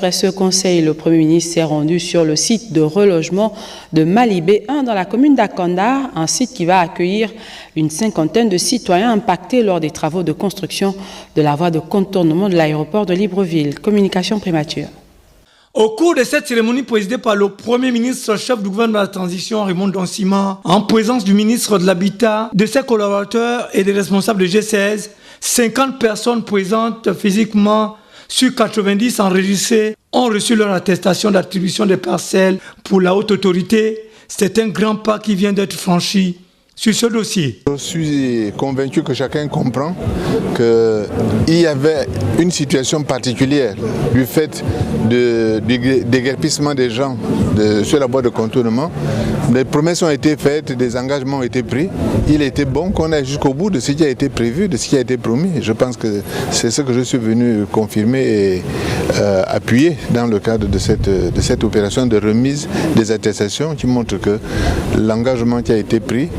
après ce conseil, le Premier ministre s'est rendu sur le site de relogement de Malibé 1 dans la commune d'Akanda, un site qui va accueillir une cinquantaine de citoyens impactés lors des travaux de construction de la voie de contournement de l'aéroport de Libreville. Communication primature. Au cours de cette cérémonie présidée par le Premier ministre, chef du gouvernement de la transition, Raymond Donsima, en présence du ministre de l'Habitat, de ses collaborateurs et des responsables de G16, 50 personnes présentes physiquement sur 90 enregistrées ont reçu leur attestation d'attribution des parcelles pour la haute autorité. C'est un grand pas qui vient d'être franchi sur ce dossier. Je suis convaincu que chacun comprend qu'il y avait une situation particulière du fait du déguerpissement des gens sur la voie de contournement. Des promesses ont été faites, des engagements ont été pris. Il était bon qu'on aille jusqu'au bout de ce qui a été prévu, de ce qui a été promis. Je pense que c'est ce que je suis venu confirmer et appuyer dans le cadre de cette opération de remise des attestations qui montre que l'engagement qui a été pris,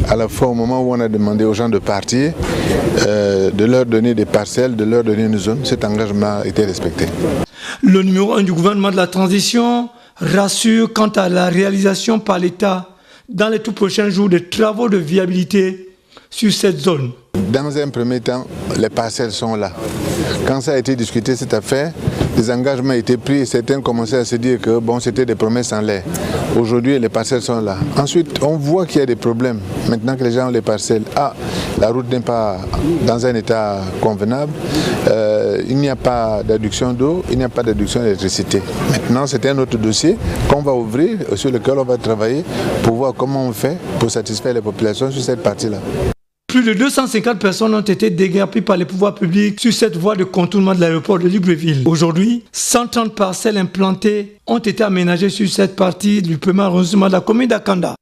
à la fois au moment où on a demandé aux gens de partir, de leur donner des parcelles, de leur donner une zone, cet engagement a été respecté. Le numéro 1 du gouvernement de la transition rassure quant à la réalisation par l'État dans les tout prochains jours de travaux de viabilité sur cette zone. Dans un premier temps, les parcelles sont là. Quand ça a été discuté, cette affaire, des engagements ont été pris et certains commençaient à se dire que bon, c'était des promesses en l'air. Aujourd'hui, les parcelles sont là. Ensuite, on voit qu'il y a des problèmes. Maintenant que les gens ont les parcelles, la route n'est pas dans un état convenable, il n'y a pas d'adduction d'eau, il n'y a pas d'adduction d'électricité. Maintenant, c'est un autre dossier qu'on va ouvrir, sur lequel on va travailler pour voir comment on fait pour satisfaire les populations sur cette partie-là. Plus de 250 personnes ont été déguerpies par les pouvoirs publics sur cette voie de contournement de l'aéroport de Libreville. Aujourd'hui, 130 parcelles implantées ont été aménagées sur cette partie du premier arrondissement de la commune d'Akanda.